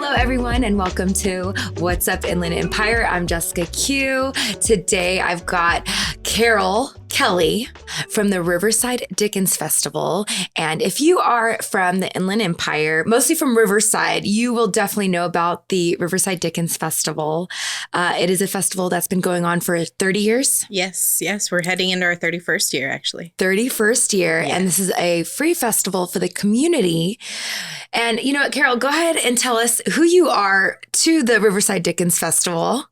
Hello, everyone, and welcome to What's Up Inland Empire. I'm Jessica Q. Today, I've got Carole Kelley from the Riverside Dickens Festival. And if you are from the Inland Empire, mostly from Riverside, you will definitely know about the Riverside Dickens Festival. It is a festival that's been going on for 30 years. Yes. We're heading into our 31st year, actually. 31st year. Yeah. And this is a free festival for the community. And you know what, Carole, go ahead and tell us who you are to the Riverside Dickens Festival.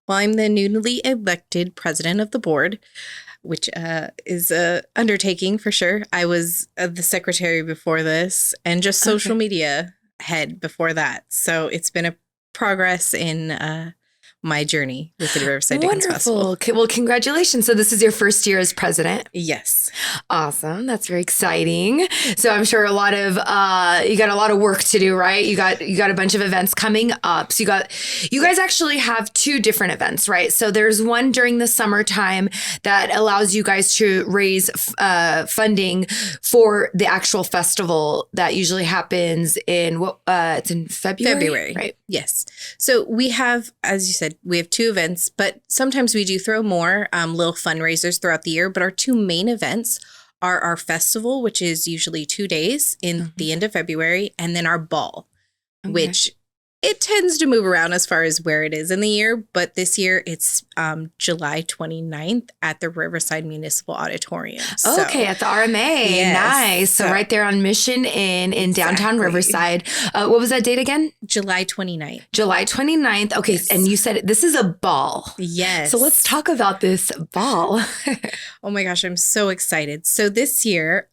Well, I'm the newly elected president of the board, which is a undertaking for sure. I was the secretary before this and just social media head before that. So it's been a progress in my journey with the Riverside Dickens Festival. Wonderful. Well, congratulations. So this is your first year as president. Yes. Awesome. That's very exciting. So I'm sure you got a lot of work to do, right? You got a bunch of events coming up. So you guys actually have two different events, right? So there's one during the summertime that allows you guys to raise funding for the actual festival that usually happens in it's in February, right? Yes. So we have, as you said, we have two events, but sometimes we do throw more little fundraisers throughout the year. But our two main events are our festival, which is usually 2 days in the end of February, and then our ball, which it tends to move around as far as where it is in the year. But this year it's July 29th at the Riverside Municipal Auditorium. Okay, at the RMA. Yes. Nice. So right there on Mission Inn in downtown Riverside. What was that date again? July 29th. July 29th. Okay. Yes. And you said this is a ball. Yes. So let's talk about this ball. Oh my gosh, I'm so excited. So this year,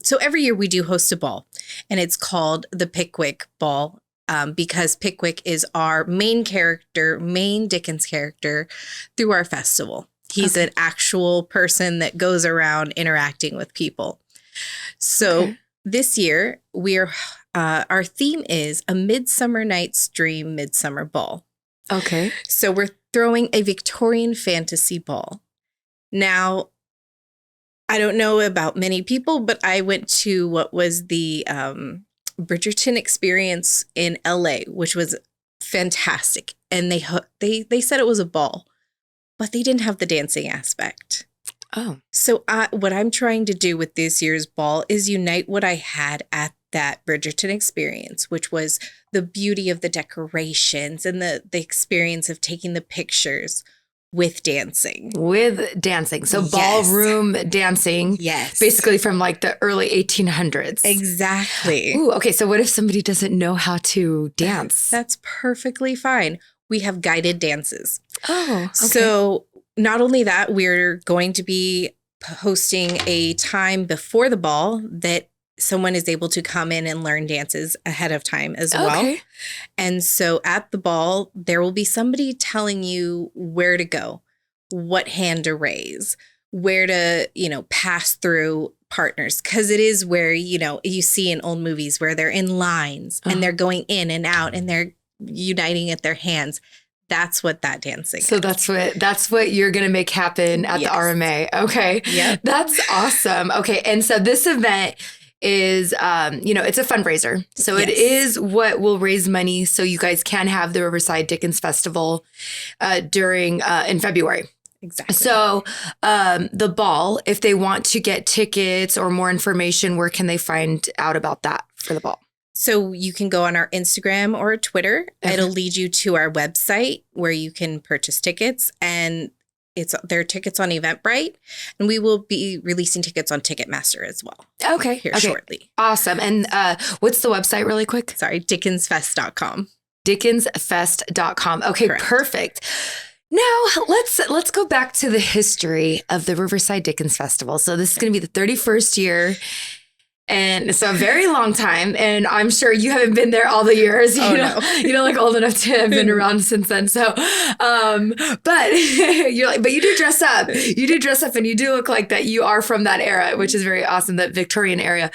so every year we do host a ball, and it's called the Pickwick Ball. Because Pickwick is our main Dickens character through our festival. He's an actual person that goes around interacting with people. So this year, our theme is A Midsummer Night's Dream Midsummer Ball. Okay. So we're throwing a Victorian fantasy ball. Now, I don't know about many people, but I went to what was the Bridgerton experience in LA, which was fantastic. And they said it was a ball, but they didn't have the dancing aspect. Oh. So what I'm trying to do with this year's ball is unite what I had at that Bridgerton experience, which was the beauty of the decorations and the experience of taking the pictures with dancing. So ballroom dancing. Yes. Basically from like the early 1800s. Exactly. Ooh, okay. So what if somebody doesn't know how to dance? That's perfectly fine. We have guided dances. Oh, okay. So not only that, we're going to be hosting a time before the ball that someone is able to come in and learn dances ahead of time as well. And so at the ball, there will be somebody telling you where to go, what hand to raise, where to, pass through partners. Because it is where, you see in old movies where they're in lines and they're going in and out and they're uniting at their hands. That's what that dancing So is. that's what you're going to make happen at the RMA. Okay. Yeah. That's awesome. Okay. And so this event is, it's a fundraiser. So it is what will raise money so you guys can have the Riverside Dickens Festival in February. Exactly. So the ball, if they want to get tickets or more information, where can they find out about that for the ball? So you can go on our Instagram or Twitter. It'll lead you to our website where you can purchase tickets, and there are tickets on Eventbrite, and we will be releasing tickets on Ticketmaster as well. Okay. Shortly. Awesome. And what's the website really quick? Sorry, dickensfest.com. Dickensfest.com. Okay, Correct. Perfect. Now let's go back to the history of the Riverside Dickens Festival. So this is going to be the 31st year. And it's a very long time. And I'm sure you haven't been there all the years. You're not old enough to have been around since then. So, but you do dress up. You do dress up and you do look like that you are from that era, which is very awesome, that Victorian era.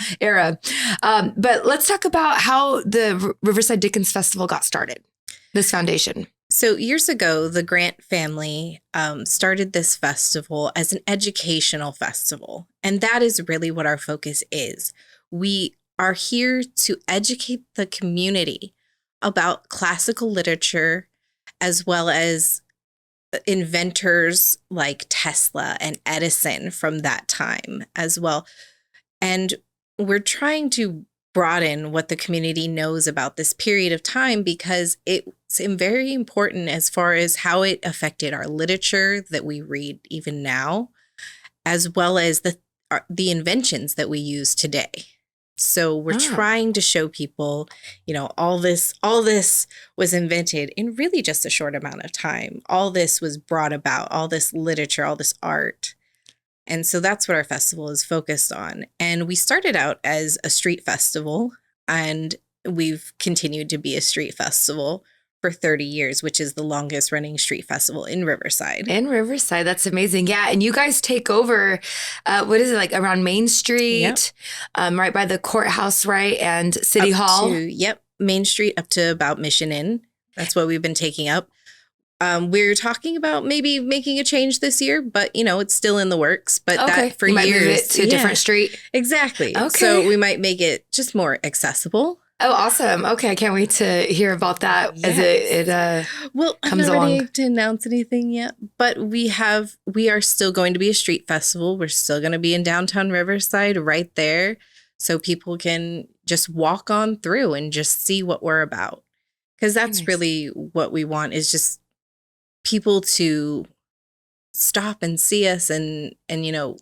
But let's talk about how the Riverside Dickens Festival got started, this foundation. So years ago, the Grant family started this festival as an educational festival. And that is really what our focus is. We are here to educate the community about classical literature as well as inventors like Tesla and Edison from that time as well. And we're trying to broaden what the community knows about this period of time because it's very important as far as how it affected our literature that we read even now, as well as the inventions that we use today. So we're trying to show people, all this was invented in really just a short amount of time. All this was brought about, all this literature, all this art. And so that's what our festival is focused on. And we started out as a street festival, and we've continued to be a street festival for 30 years, which is the longest running street festival in Riverside. In Riverside. That's amazing. Yeah. And you guys take over, what is it, like around Main Street, right by the courthouse, right? And City Hall. Main Street up to about Mission Inn. That's what we've been taking up. We're talking about maybe making a change this year, but it's still in the works. But that for you might years, move it to a different street. Exactly. Okay. So we might make it just more accessible. Oh, awesome. Okay. I can't wait to hear about that as it comes along. I'm not ready to announce anything yet, but we are still going to be a street festival. We're still going to be in downtown Riverside right there. So people can just walk on through and just see what we're about. Because that's really what we want, is just people to stop and see us and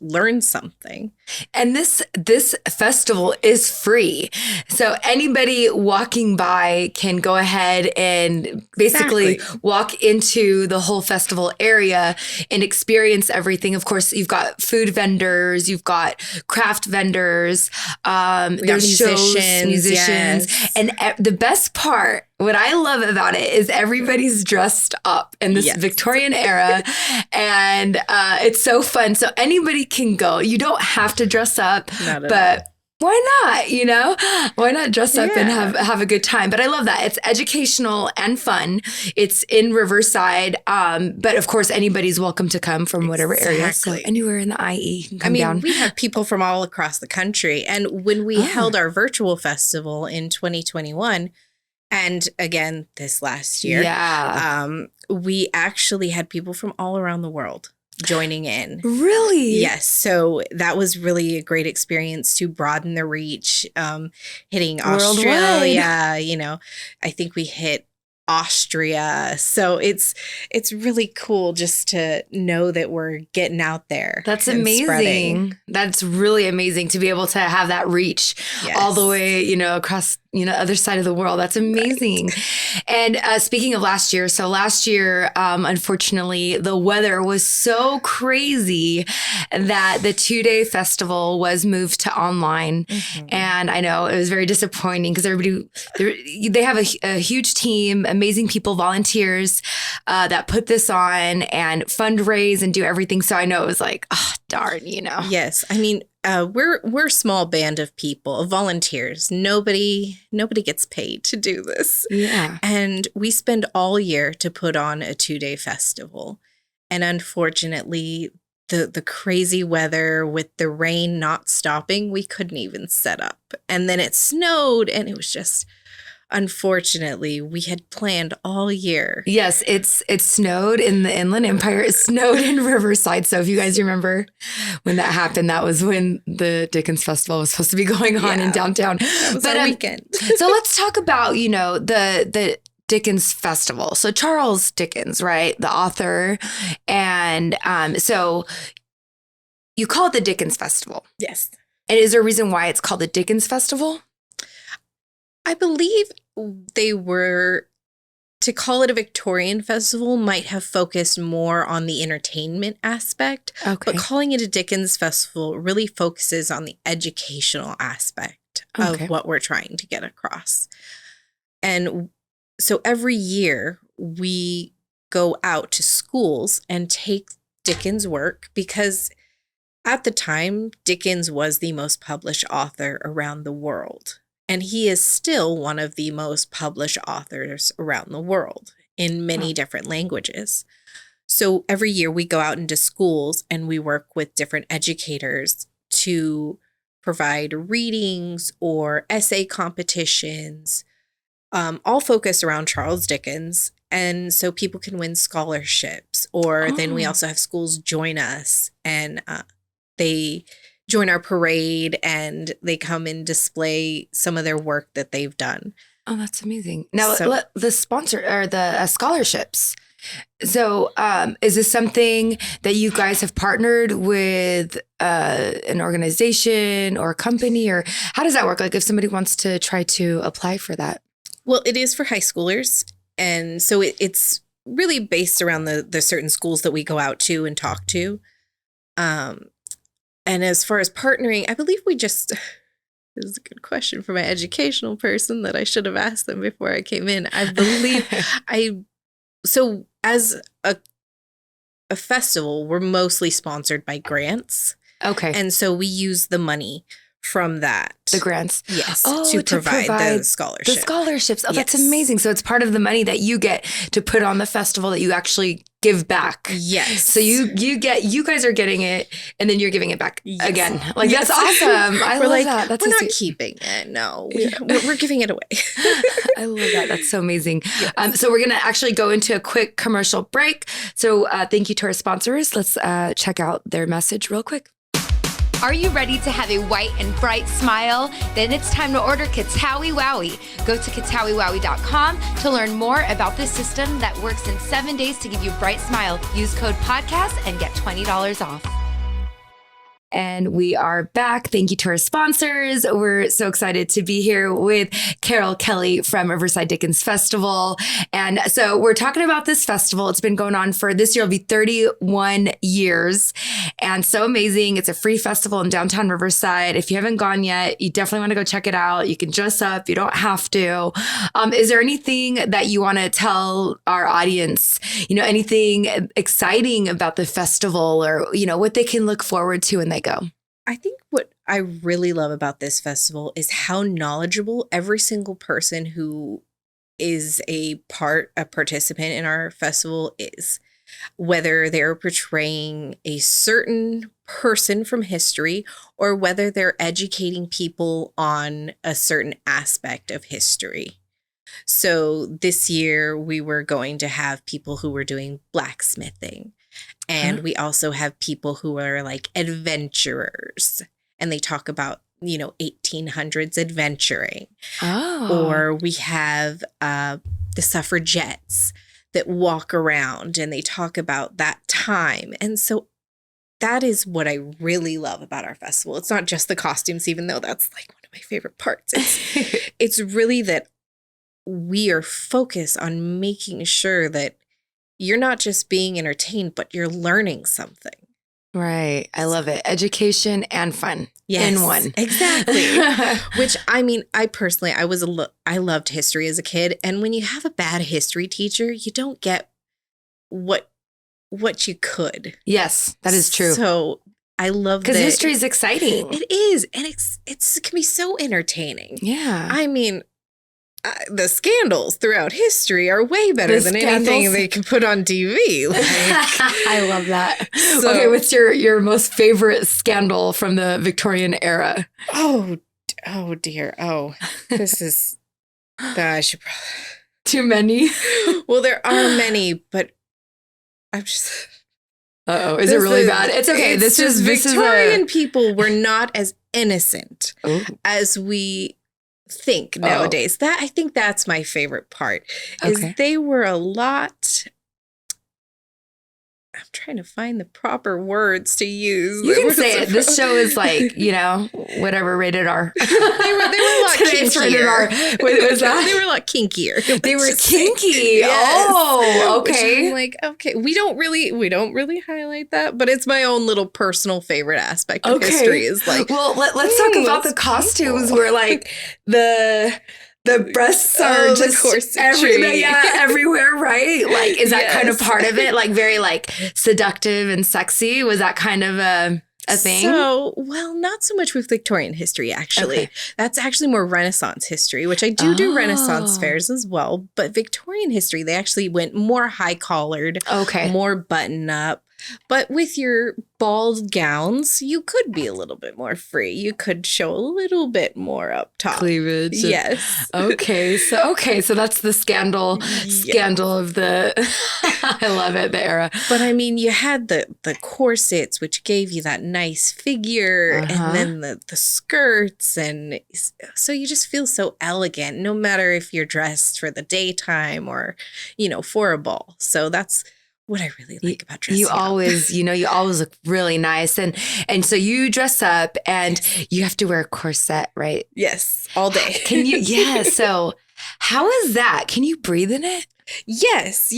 learn something. And this festival is free. So anybody walking by can go ahead and basically walk into the whole festival area and experience everything. Of course, you've got food vendors, you've got craft vendors, there's musicians. And the best part, what I love about it, is everybody's dressed up in this Victorian era, and it's so fun. So anybody can go. You don't have to dress up, but why not? Why not dress up and have a good time? But I love that. It's educational and fun. It's in Riverside. But of course, anybody's welcome to come from whatever area. So anywhere in the IE can come down. We have people from all across the country. And when we held our virtual festival in 2021, and again, this last year, we actually had people from all around the world joining in. Really? Yes. So that was really a great experience to broaden the reach, hitting Australia. I think we hit Austria. So it's really cool just to know that we're getting out there. That's amazing. Spreading. That's really amazing to be able to have that reach all the way, across, other side of the world. That's amazing. Right. And speaking of last year, unfortunately, the weather was so crazy that the 2-day festival was moved to online. Mm-hmm. And I know it was very disappointing because they have a huge team, amazing people, volunteers that put this on and fundraise and do everything. So I know it was like, oh, darn, Yes. I mean, we're a small band of people, of volunteers. Nobody gets paid to do this. Yeah. And we spend all year to put on a 2-day festival. And unfortunately, the crazy weather with the rain not stopping, we couldn't even set up. And then it snowed, and it was just, unfortunately, we had planned all year. Yes, it snowed in the Inland Empire. It snowed in Riverside. So if you guys remember when that happened, that was when the Dickens Festival was supposed to be going on in downtown. That was our weekend. So let's talk about, the Dickens Festival. So Charles Dickens, right? The author. And so you call it the Dickens Festival. Yes. And is there a reason why it's called the Dickens Festival? I believe they were, to call it a Victorian festival, might have focused more on the entertainment aspect. Okay. But calling it a Dickens Festival really focuses on the educational aspect of what we're trying to get across. And so every year we go out to schools and take Dickens' work, because at the time, Dickens was the most published author around the world. And he is still one of the most published authors around the world in many different languages. So every year we go out into schools and we work with different educators to provide readings or essay competitions, all focused around Charles Dickens. And so people can win scholarships, or then we also have schools join us, and they join our parade and they come and display some of their work that they've done. Oh, that's amazing. Now, the sponsor or the scholarships. So is this something that you guys have partnered with an organization or a company, or how does that work? Like if somebody wants to try to apply for that? Well, it is for high schoolers. And so it's really based around the certain schools that we go out to and talk to. And as far as partnering, I believe this is a good question for my educational person that I should have asked them before I came in. I believe so as a festival, we're mostly sponsored by grants. Okay. And so we use the money from that. The grants. Yes. To provide the scholarships. The scholarships. Oh, yes. That's amazing. So it's part of the money that you get to put on the festival that you actually give back. Yes. So you guys are getting it and then you're giving it back again. Like that's awesome. I love that. That's we're not keeping it. No, we're giving it away. I love that. That's so amazing. Yes. So we're going to actually go into a quick commercial break. So thank you to our sponsors. Let's check out their message real quick. Are you ready to have a white and bright smile? Then it's time to order Qattawai Wowi. Go to QattawaiWowi.com to learn more about this system that works in 7 days to give you a bright smile. Use code podcast and get $20 off. And we are back. Thank you to our sponsors. We're so excited to be here with Carole Kelley from Riverside Dickens Festival. And so we're talking about this festival. It's been going on for this year, it'll be 31 years. And so amazing. It's a free festival in downtown Riverside. If you haven't gone yet, you definitely want to go check it out. You can dress up. You don't have to. Is there anything that you want to tell our audience, anything exciting about the festival or, what they can look forward to when they go? I think what I really love about this festival is how knowledgeable every single person who is a participant in our festival is, whether they're portraying a certain person from history or whether they're educating people on a certain aspect of history. So this year we were going to have people who were doing blacksmithing. And we also have people who are like adventurers and they talk about, 1800s adventuring. Oh. Or we have the suffragettes that walk around and they talk about that time. And so that is what I really love about our festival. It's not just the costumes, even though that's like one of my favorite parts. It's really that we are focused on making sure that you're not just being entertained, but you're learning something. Right. I love it. Education and fun in one. Exactly. Which, I personally, I loved history as a kid. And when you have a bad history teacher, you don't get what you could. Yes, that is true. So I love that. Because history is exciting. It is. And it can be so entertaining. Yeah. The scandals throughout history are way better than anything they can put on TV. I love that. So, okay, what's your most favorite scandal from the Victorian era? Oh dear. Oh, this is. I should probably. Too many? Well, there are many, but I'm just. Uh-oh, is it really bad? It's okay. Victorian people were not as innocent as we think nowadays. That I think that's my favorite part is they were a lot. I'm trying to find the proper words to use. You can say it. This show is like, whatever, rated R. they were a lot kinkier. What was that? They were a lot kinkier. They were kinky. Yes. Oh, okay. Okay. We don't really highlight that, but it's my own little personal favorite aspect of history. Is like, well, let's talk about the costumes where like the breasts are just everywhere, right? Like, is that kind of part of it? Like very like seductive and sexy? Was that kind of a thing? So, well, not so much with Victorian history, actually. Okay. That's actually more Renaissance history, which I do Renaissance fairs as well. But Victorian history, they actually went more high-collared, more button-up. But with your ball gowns, you could be a little bit more free. You could show a little bit more up top. Cleavage. Yes. Okay. So that's the scandal of the, I love it, the era. But I mean, you had the corsets, which gave you that nice figure, and then the skirts. And so you just feel so elegant, no matter if you're dressed for the daytime or, for a ball. So that's what I really like about dressing up. You always look really nice. And so you dress up and you have to wear a corset, right? Yes, all day. Can you? Yeah. So how is that? Can you breathe in it? Yes.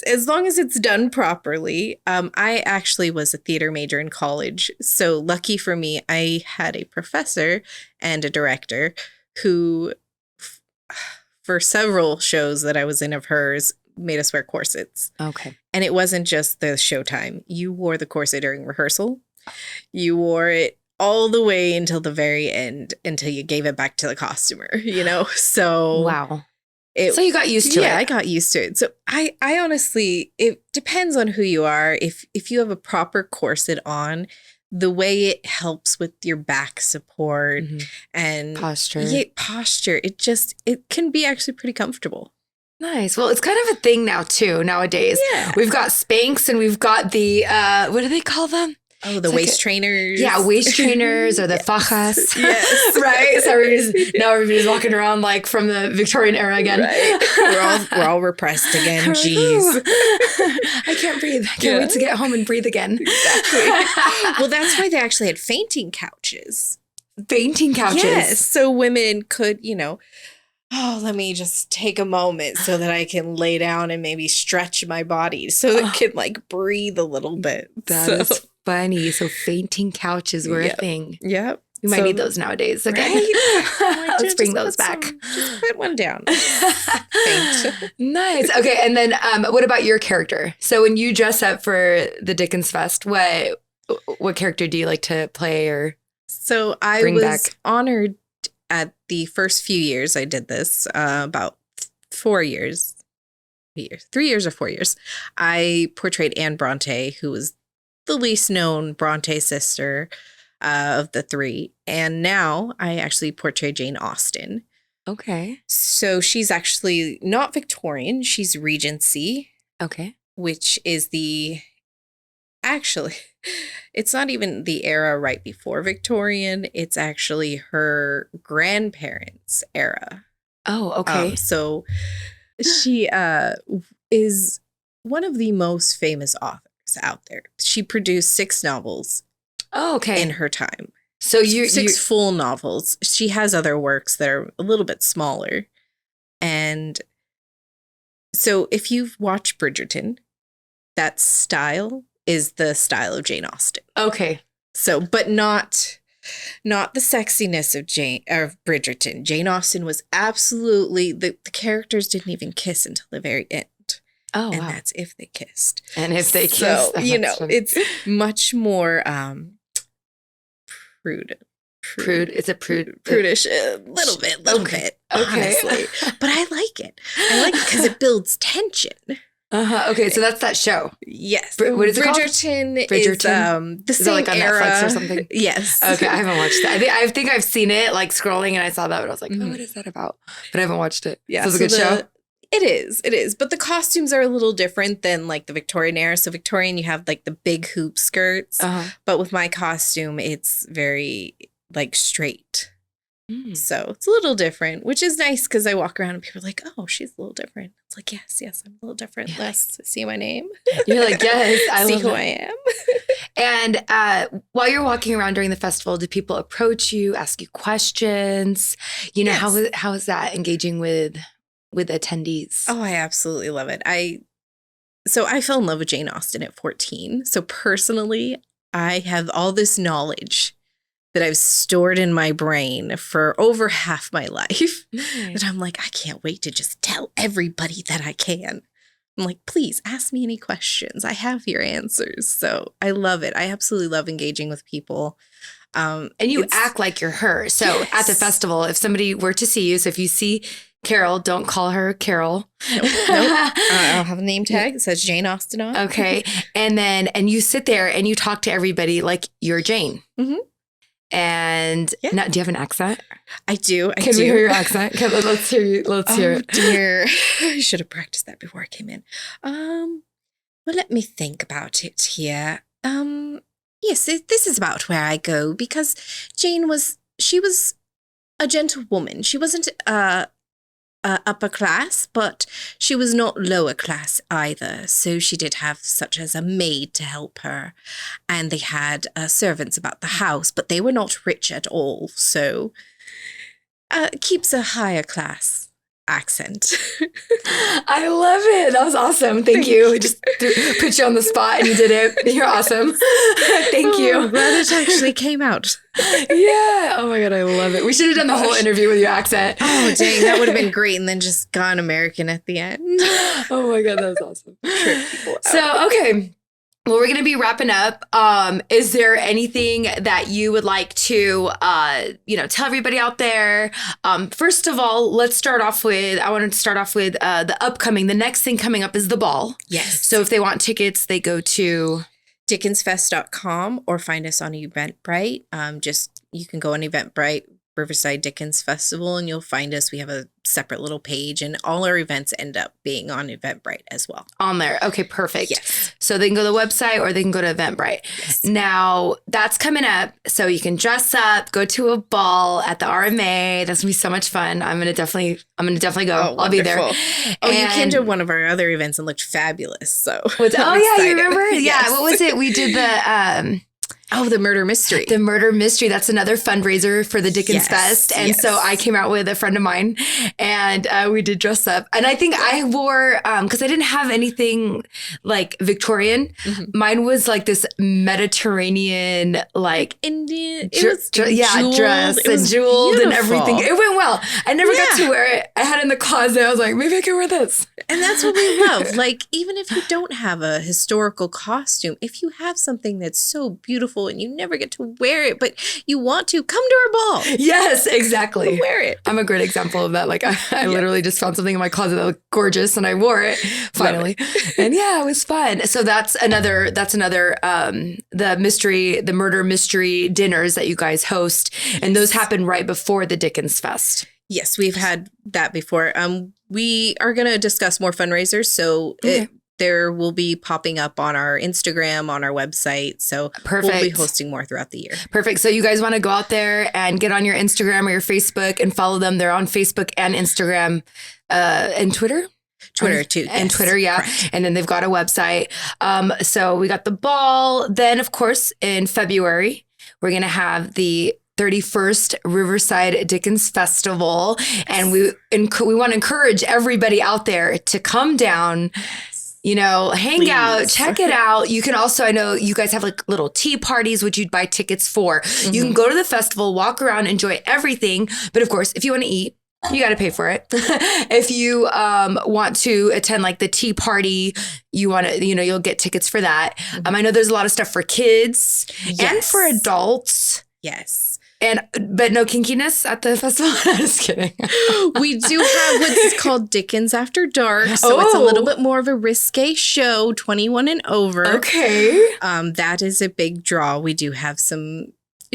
As long as it's done properly. I actually was a theater major in college. So lucky for me, I had a professor and a director who, for several shows that I was in of hers, made us wear corsets. Okay. And it wasn't just the showtime. You wore the corset during rehearsal. You wore it all the way until the very end, until you gave it back to the costumer, So wow. So you got used to it. Yeah, I got used to it. So I honestly, it depends on who you are. If you have a proper corset on, the way it helps with your back support and posture. Yeah, posture. It can be actually pretty comfortable. Nice. Well, it's kind of a thing now too, nowadays. Yeah. We've got Spanx and we've got the, what do they call them? Oh, the waist trainers. Yeah, waist trainers or the fajas. Yes. Right? So everybody's walking around like from the Victorian era again. Right. We're all repressed again. Jeez. I can't breathe. I can't wait to get home and breathe again. Exactly. Well, that's why they actually had fainting couches. Fainting couches? Yes. So women could, let me just take a moment so that I can lay down and maybe stretch my body so it can breathe a little bit. That is funny. So fainting couches were a thing. Yep. We might need those nowadays. Okay. Right? Let's bring those back. Just put one down. Faint. Nice. Okay. And then what about your character? So when you dress up for the Dickens Fest, what character do you like to play or So I bring was back? Honored at the first few years I did this, about 4 years. 3 years or 4 years. I portrayed Anne Bronte, who was the least known Bronte sister of the three. And now I actually portray Jane Austen. Okay. So she's actually not Victorian. She's Regency. Okay. Which is actually, it's not even the era right before Victorian. It's actually her grandparents' era. Oh, okay. So she is one of the most famous authors out there. She produced 6 novels. Oh, okay. In her time. So six full novels. She has other works that are a little bit smaller. And so if you've watched Bridgerton, that style is the style of Jane Austen. Okay. So, but not the sexiness of Bridgerton. Jane Austen was absolutely, the characters didn't even kiss until the very end. Oh, and wow. that's if they kissed. And if they kissed. So, it's much more It's a prudish, a little bit, honestly. But I like it. I like it because it builds tension. Okay, so that's that show. Yes. What is it called? Bridgerton Bridgerton? is the Is same it like on era. Netflix or something? Yes. Okay, I haven't watched it. I think I've seen it like scrolling and I saw that, but I was like, oh, what is that about? But I haven't watched it. Yeah, so it's a good show. It is. But the costumes are a little different than like the Victorian era. So Victorian, you have like the big hoop skirts. But with my costume, it's very like straight. So it's a little different, which is nice because I walk around and people are like, oh, she's a little different. It's like, yes, I'm a little different. Les, see my name? You're like, yes, I see love who it. I am. And while you're walking around during the festival, do people approach you, ask you questions? Yes. How is that engaging with attendees? Oh, I absolutely love it. So I fell in love with Jane Austen at 14. So personally, I have all this knowledge that I've stored in my brain for over half my life. Nice. That I'm like, I can't wait to just tell everybody that I can. I'm like, please ask me any questions. I have your answers. So I love it. I absolutely love engaging with people. And you act like you're her. So Yes. at the festival, if somebody were to see you, so if you see Carole. Don't call her Carole. Nope. I'll have a name tag. It says Jane Austen on. Okay. And you sit there and you talk to everybody like you're Jane. Mm-hmm. And now, do you have an accent? I do. Can we hear your accent? Let's hear you. Let's hear it. Dear. I should have practiced that before I came in. Well, let me think about it here. Yes, this is about where I go because Jane was a gentlewoman. She wasn't upper class, but she was not lower class either. So she did have such as a maid to help her. And they had servants about the house, but they were not rich at all. So keeps a higher class accent. I love it. That was awesome. Thank you. We just put you on the spot and you did it. You're awesome. Thank you. I'm glad it actually came out. Yeah. Oh my God. I love it. We should have done the whole interview with your accent. Oh, dang. That would have been great. And then just gone American at the end. Oh my God. That was awesome. Trip people out. So, okay. Well, we're going to be wrapping up. Is there anything that you would like to, tell everybody out there? First of all, I wanted to start off with the next thing coming up is the ball. Yes. So if they want tickets, they go to dickensfest.com or find us on Eventbrite. You can go on Eventbrite, Riverside Dickens Festival, and you'll find us. We have a separate little page, and all our events end up being on Eventbrite as well. On there. Okay, perfect. Yes. So they can go to the website or they can go to Eventbrite. Yes. Now, that's coming up. So you can dress up, go to a ball at the RMA. That's going to be so much fun. I'm going to definitely go. I'll be there. Oh, you came to one of our other events and looked fabulous. So you remember? Yes. Yeah. What was it? We did the the murder mystery. The murder mystery. That's another fundraiser for the Dickens Fest. And so I came out with a friend of mine and we did dress up. And I think I wore, because I didn't have anything like Victorian. Mm-hmm. Mine was like this Mediterranean, like Indian. Dress and jeweled and everything. It went well. I never got to wear it. I had it in the closet. I was like, maybe I can wear this. And that's what we love. Like, even if you don't have a historical costume, if you have something that's so beautiful and you never get to wear it, but you want to, come to our ball. Yes, exactly. Wear it. I'm a great example of that. Like I literally just found something in my closet that looked gorgeous and I wore it finally. And it was fun. So that's another the murder mystery dinners that you guys host. And those happen right before the Dickens Fest. Yes, we've had that before. We are going to discuss more fundraisers. So there will be popping up on our Instagram, on our website. So we'll be hosting more throughout the year. Perfect. So you guys want to go out there and get on your Instagram or your Facebook and follow them. They're on Facebook and Instagram and Twitter. Twitter too. And Twitter, yeah. Correct. And then they've got a website. So we got the ball. Then, of course, in February, we're going to have the 31st Riverside Dickens Festival. And we want to encourage everybody out there to come down, hang out, check it out. You can also, I know you guys have like little tea parties, which you'd buy tickets for. Mm-hmm. You can go to the festival, walk around, enjoy everything. But of course, if you want to eat, you got to pay for it. If you want to attend like the tea party, you want to, you'll get tickets for that. Mm-hmm. I know there's a lot of stuff for kids and for adults. Yes. But no kinkiness at the festival? I'm just kidding. We do have what's called Dickens After Dark. So it's a little bit more of a risque show, 21 and over. Okay. That is a big draw. We do have some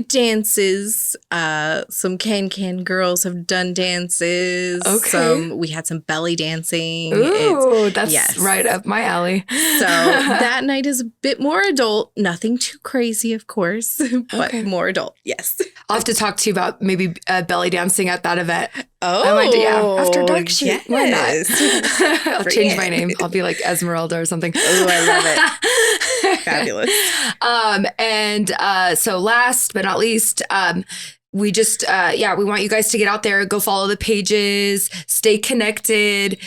dances. Some can girls have done dances. Okay. We had some belly dancing. Ooh, that's right up my alley. So that night is a bit more adult. Nothing too crazy, of course, but more adult. Yes. I'll have to talk to you about maybe belly dancing at that event. Oh, I might do, After Dark shoot. Yes. Why not? I'll change my name. I'll be like Esmeralda or something. Oh, I love it. Fabulous. So last but not least, we just, we want you guys to get out there, go follow the pages, stay connected.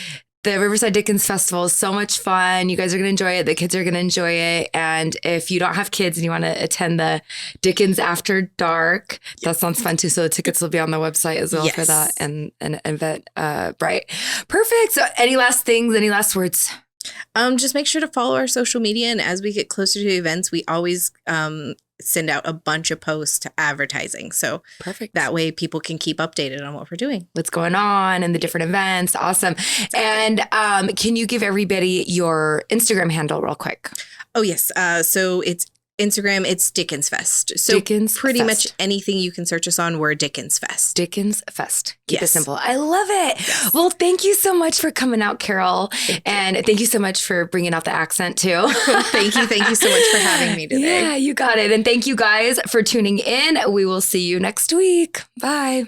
The Riverside Dickens Festival is so much fun. You guys are going to enjoy it. The kids are going to enjoy it. And if you don't have kids and you want to attend the Dickens After Dark, that sounds fun too. So the tickets will be on the website as well for that and event. Right. Perfect. So any last things, any last words? Just make sure to follow our social media. And as we get closer to events, we always send out a bunch of posts to advertising. So perfect. That way people can keep updated on what we're doing. What's going on and the different events. Awesome. And can you give everybody your Instagram handle real quick? Oh, yes. So it's Instagram, it's Dickens Fest. So Dickens pretty Fest. much anything you can search us on, we're Dickens Fest. Dickens Fest. Keep it Yes. simple. I love it. Yes. Well, thank you so much for coming out, Carole. And thank you so much for bringing out the accent too. Thank you. Thank you so much for having me today. Yeah, you got it. And thank you guys for tuning in. We will see you next week. Bye.